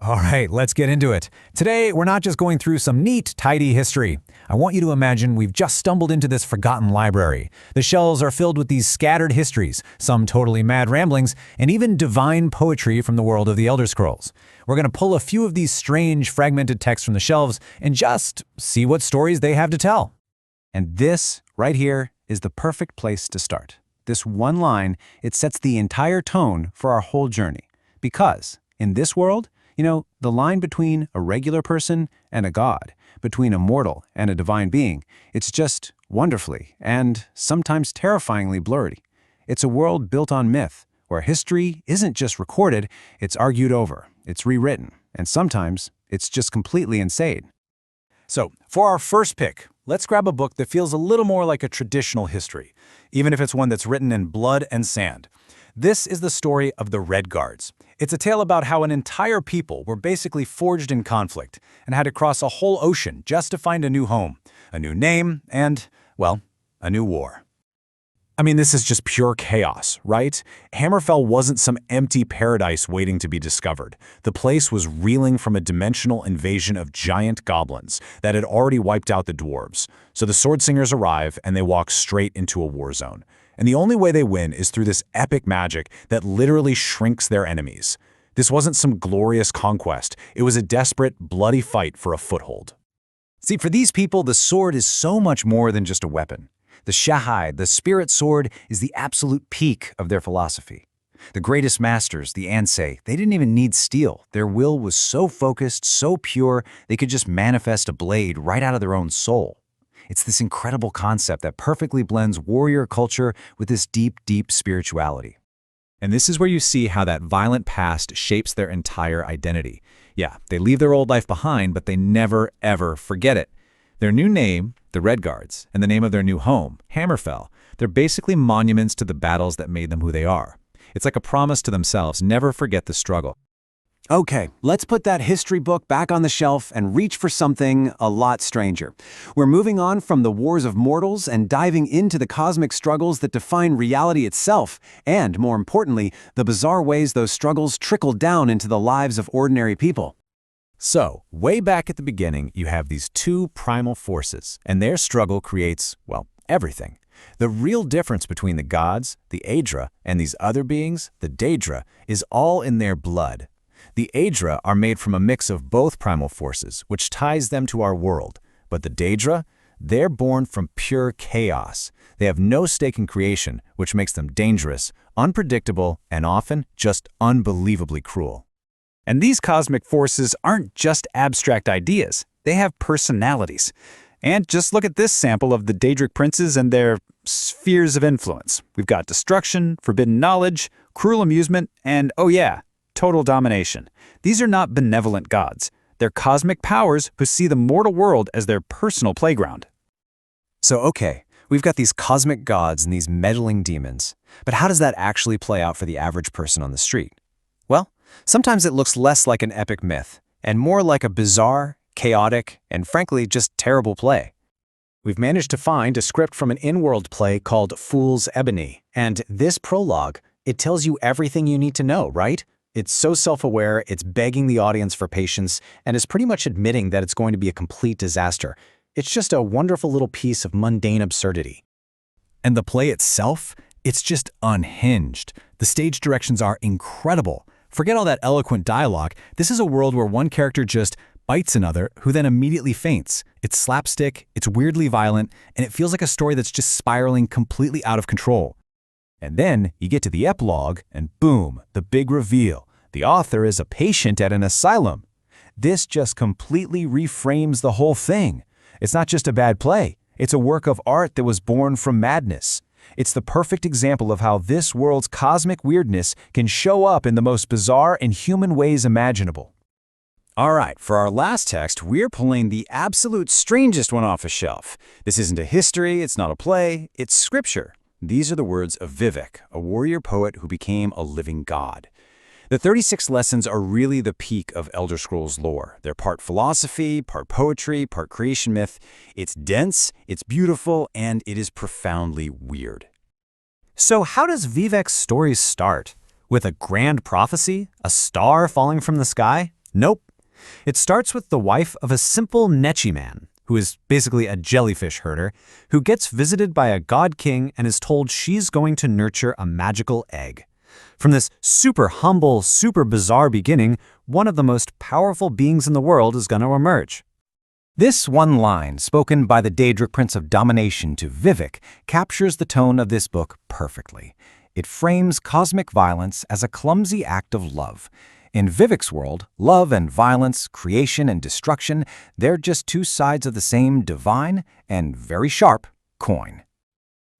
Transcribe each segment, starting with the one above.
All right, let's get into it. Today, we're not just going through some neat, tidy history. I want you to imagine we've just stumbled into this forgotten library. The shelves are filled with these scattered histories, some totally mad ramblings, and even divine poetry from the world of the Elder Scrolls. We're going to pull a few of these strange, fragmented texts from the shelves and just see what stories they have to tell. And this, right here, is the perfect place to start. This one line, it sets the entire tone for our whole journey. Because, in this world, the line between a regular person and a god, between a mortal and a divine being, it's just wonderfully and sometimes terrifyingly blurry. It's a world built on myth, where history isn't just recorded, it's argued over, it's rewritten, and sometimes it's just completely insane. So, for our first pick, let's grab a book that feels a little more like a traditional history, even if it's one that's written in blood and sand. This is the story of the Redguards. It's a tale about how an entire people were basically forged in conflict and had to cross a whole ocean just to find a new home, a new name, and, well, a new war. I mean, this is just pure chaos, right? Hammerfell wasn't some empty paradise waiting to be discovered. The place was reeling from a dimensional invasion of giant goblins that had already wiped out the dwarves. So the sword singers arrive and they walk straight into a war zone. And the only way they win is through this epic magic that literally shrinks their enemies. This wasn't some glorious conquest. It was a desperate, bloody fight for a foothold. See, for these people, the sword is so much more than just a weapon. The Shehai, the spirit sword, is the absolute peak of their philosophy. The greatest masters, the Ansei, they didn't even need steel. Their will was so focused, so pure, they could just manifest a blade right out of their own soul. It's this incredible concept that perfectly blends warrior culture with this deep, deep spirituality. And this is where you see how that violent past shapes their entire identity. Yeah, they leave their old life behind, but they never, ever forget it. Their new name, the Redguards, and the name of their new home, Hammerfell, they're basically monuments to the battles that made them who they are. It's like a promise to themselves, never forget the struggle. Okay, let's put that history book back on the shelf and reach for something a lot stranger. We're moving on from the wars of mortals and diving into the cosmic struggles that define reality itself, and, more importantly, the bizarre ways those struggles trickle down into the lives of ordinary people. So, way back at the beginning, you have these two primal forces, and their struggle creates, well, everything. The real difference between the gods, the Aedra, and these other beings, the Daedra, is all in their blood. The Aedra are made from a mix of both primal forces, which ties them to our world. But the Daedra, they're born from pure chaos. They have no stake in creation, which makes them dangerous, unpredictable, and often just unbelievably cruel. And these cosmic forces aren't just abstract ideas. They have personalities. And just look at this sample of the Daedric princes and their spheres of influence. We've got destruction, forbidden knowledge, cruel amusement, and, oh yeah, total domination. These are not benevolent gods. They're cosmic powers who see the mortal world as their personal playground. So okay, we've got these cosmic gods and these meddling demons. But how does that actually play out for the average person on the street? Well, sometimes it looks less like an epic myth, and more like a bizarre, chaotic, and frankly just terrible play. We've managed to find a script from an in-world play called Fool's Ebony, and this prologue, it tells you everything you need to know, right? It's so self-aware, it's begging the audience for patience, and is pretty much admitting that it's going to be a complete disaster. It's just a wonderful little piece of mundane absurdity. And the play itself, it's just unhinged. The stage directions are incredible. Forget all that eloquent dialogue. This is a world where one character just bites another, who then immediately faints. It's slapstick, it's weirdly violent, and it feels like a story that's just spiraling completely out of control. And then you get to the epilogue, and boom, the big reveal. The author is a patient at an asylum. This just completely reframes the whole thing. It's not just a bad play. It's a work of art that was born from madness. It's the perfect example of how this world's cosmic weirdness can show up in the most bizarre and human ways imaginable. All right, for our last text, we're pulling the absolute strangest one off a shelf. This isn't a history, it's not a play, it's scripture. These are the words of Vivek, a warrior poet who became a living god. The 36 lessons are really the peak of Elder Scrolls lore. They're part philosophy, part poetry, part creation myth. It's dense, it's beautiful, and it is profoundly weird. So how does Vivek's story start? With a grand prophecy? A star falling from the sky? Nope. It starts with the wife of a simple Nechi man, who is basically a jellyfish herder, who gets visited by a god king and is told she's going to nurture a magical egg. From this super humble, super bizarre beginning, one of the most powerful beings in the world is going to emerge. This one line, spoken by the Daedric Prince of Domination to Vivek, captures the tone of this book perfectly. It frames cosmic violence as a clumsy act of love. In Vivek's world, love and violence, creation and destruction, they're just two sides of the same divine and very sharp coin.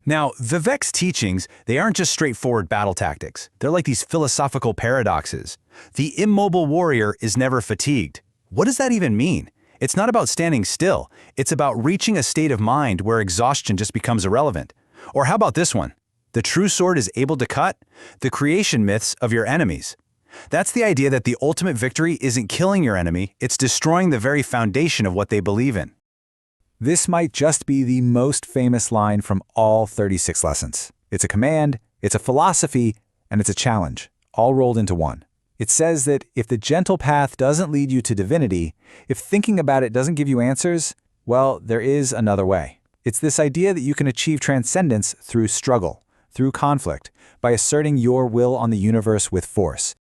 Now, Vivek's teachings, they aren't just straightforward battle tactics. They're like these philosophical paradoxes. The immobile warrior is never fatigued. What does that even mean? It's not about standing still. It's about reaching a state of mind where exhaustion just becomes irrelevant. Or how about this one? The true sword is able to cut the creation myths of your enemies. That's the idea that the ultimate victory isn't killing your enemy, it's destroying the very foundation of what they believe in. This might just be the most famous line from all 36 lessons. It's a command, it's a philosophy, and it's a challenge, all rolled into one. It says that if the gentle path doesn't lead you to divinity, if thinking about it doesn't give you answers, well, there is another way. It's this idea that you can achieve transcendence through struggle, through conflict, by asserting your will on the universe with force.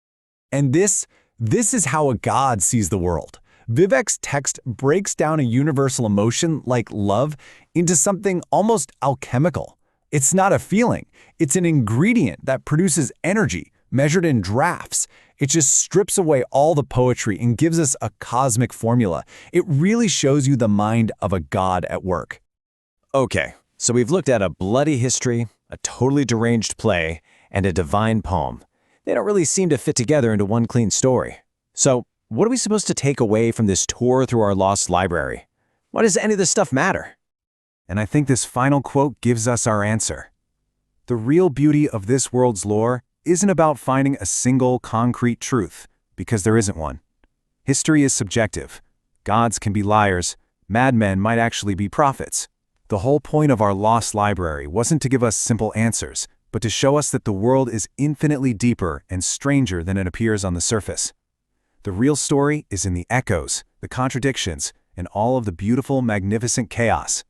And this is how a god sees the world. Vivek's text breaks down a universal emotion like love into something almost alchemical. It's not a feeling, it's an ingredient that produces energy, measured in drafts. It just strips away all the poetry and gives us a cosmic formula. It really shows you the mind of a god at work. Okay, so we've looked at a bloody history, a totally deranged play, and a divine poem. They don't really seem to fit together into one clean story. So, what are we supposed to take away from this tour through our lost library? Why does any of this stuff matter? And I think this final quote gives us our answer. The real beauty of this world's lore isn't about finding a single concrete truth, because there isn't one. History is subjective. Gods can be liars. Madmen might actually be prophets. The whole point of our lost library wasn't to give us simple answers, but to show us that the world is infinitely deeper and stranger than it appears on the surface. The real story is in the echoes, the contradictions, and all of the beautiful, magnificent chaos.